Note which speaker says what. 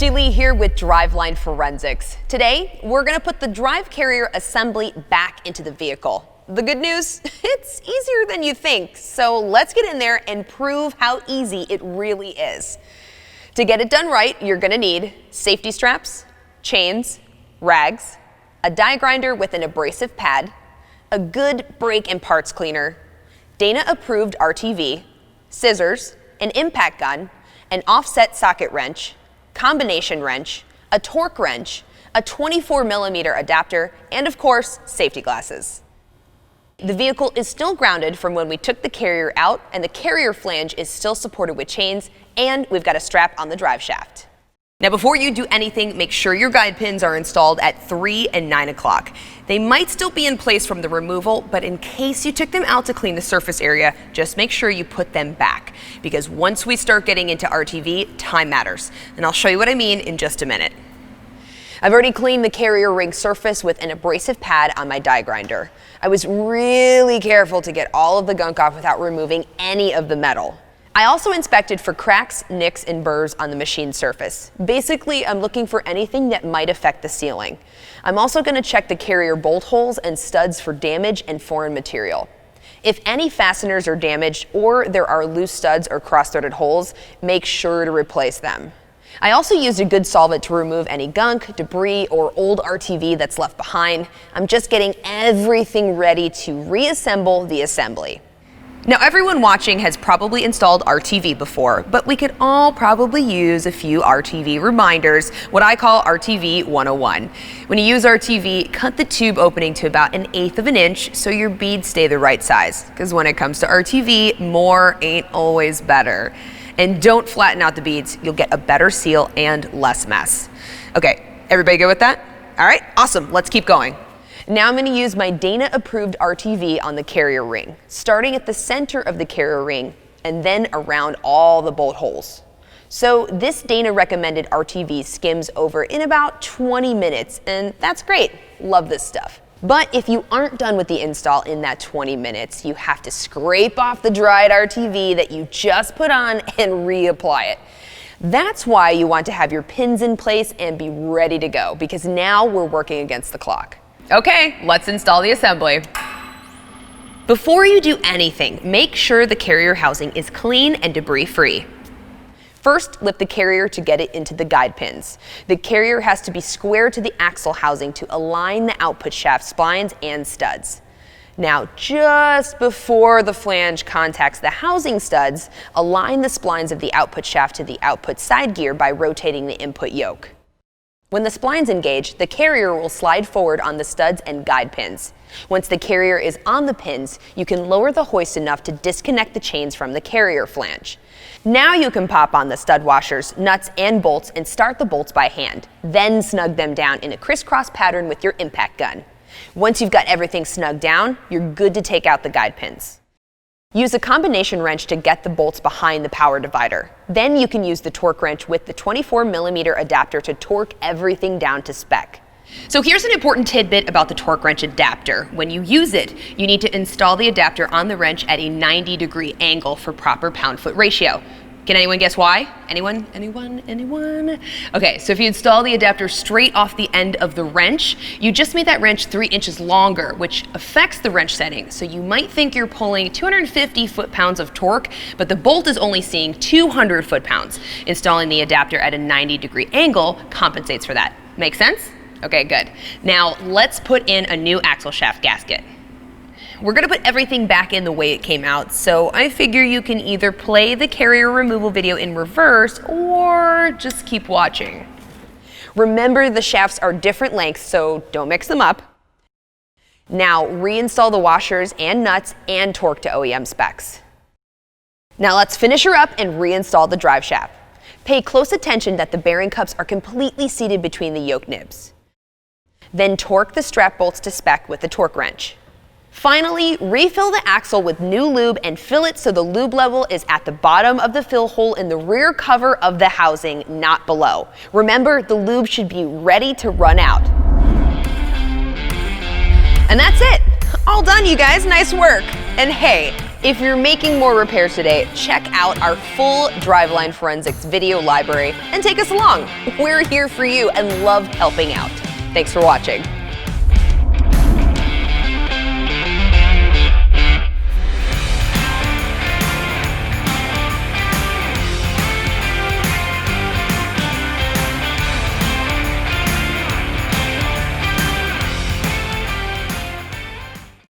Speaker 1: Cristy Lee here with Driveline Forensics. Today, we're going to put the drive carrier assembly back into the vehicle. The good news, it's easier than you think. So let's get in there and prove how easy it really is. To get it done right, you're going to need safety straps, chains, rags, a die grinder with an abrasive pad, a good brake and parts cleaner, Dana-approved RTV, scissors, an impact gun, an offset socket wrench, combination wrench, a torque wrench, a 24mm adapter, and of course, safety glasses. The vehicle is still grounded from when we took the carrier out, and the carrier flange is still supported with chains, and we've got a strap on the drive shaft. Now, before you do anything, make sure your guide pins are installed at 3 and 9 o'clock. They might still be in place from the removal, but in case you took them out to clean the surface area, just make sure you put them back. Because once we start getting into RTV, time matters. And I'll show you what I mean in just a minute. I've already cleaned the carrier ring surface with an abrasive pad on my die grinder. I was really careful to get all of the gunk off without removing any of the metal. I also inspected for cracks, nicks, and burrs on the machine surface. Basically, I'm looking for anything that might affect the sealing. I'm also going to check the carrier bolt holes and studs for damage and foreign material. If any fasteners are damaged or there are loose studs or cross-threaded holes, make sure to replace them. I also used a good solvent to remove any gunk, debris, or old RTV that's left behind. I'm just getting everything ready to reassemble the assembly. Now, everyone watching has probably installed RTV before, but we could all probably use a few RTV reminders, what I call RTV 101. When you use RTV, cut the tube opening to about 1/8 of an inch so your beads stay the right size, because when it comes to RTV, more ain't always better. And don't flatten out the beads, you'll get a better seal and less mess. Okay, everybody good with that? All right, awesome, let's keep going. Now I'm going to use my Dana-approved RTV on the carrier ring, starting at the center of the carrier ring and then around all the bolt holes. So this Dana-recommended RTV skims over in about 20 minutes, and that's great. Love this stuff. But if you aren't done with the install in that 20 minutes, you have to scrape off the dried RTV that you just put on and reapply it. That's why you want to have your pins in place and be ready to go, because now we're working against the clock. Okay, let's install the assembly. Before you do anything, make sure the carrier housing is clean and debris-free. First, lift the carrier to get it into the guide pins. The carrier has to be square to the axle housing to align the output shaft splines and studs. Now, just before the flange contacts the housing studs, align the splines of the output shaft to the output side gear by rotating the input yoke. When the splines engage, the carrier will slide forward on the studs and guide pins. Once the carrier is on the pins, you can lower the hoist enough to disconnect the chains from the carrier flange. Now you can pop on the stud washers, nuts, and bolts and start the bolts by hand. Then snug them down in a crisscross pattern with your impact gun. Once you've got everything snugged down, you're good to take out the guide pins. Use a combination wrench to get the bolts behind the power divider. Then you can use the torque wrench with the 24mm adapter to torque everything down to spec. So here's an important tidbit about the torque wrench adapter. When you use it, you need to install the adapter on the wrench at a 90-degree angle for proper pound-foot ratio. Can anyone guess why? Anyone? Okay, so if you install the adapter straight off the end of the wrench, you just made that wrench 3 inches longer, which affects the wrench setting. So you might think you're pulling 250 foot-pounds of torque, but the bolt is only seeing 200 foot-pounds. Installing the adapter at a 90-degree angle compensates for that. Make sense? Okay, good. Now let's put in a new axle shaft gasket. We're going to put everything back in the way it came out, so I figure you can either play the carrier removal video in reverse or just keep watching. Remember, the shafts are different lengths, so don't mix them up. Now reinstall the washers and nuts and torque to OEM specs. Now let's finish her up and reinstall the drive shaft. Pay close attention that the bearing cups are completely seated between the yoke nibs. Then torque the strap bolts to spec with the torque wrench. Finally, refill the axle with new lube and fill it so the lube level is at the bottom of the fill hole in the rear cover of the housing, not below. Remember, the lube should be ready to run out. And that's it. All done, you guys. Nice work. And hey, If you're making more repairs today, check out our full Driveline Forensics video library and take us along. We're here for you and love helping out. Thanks for watching.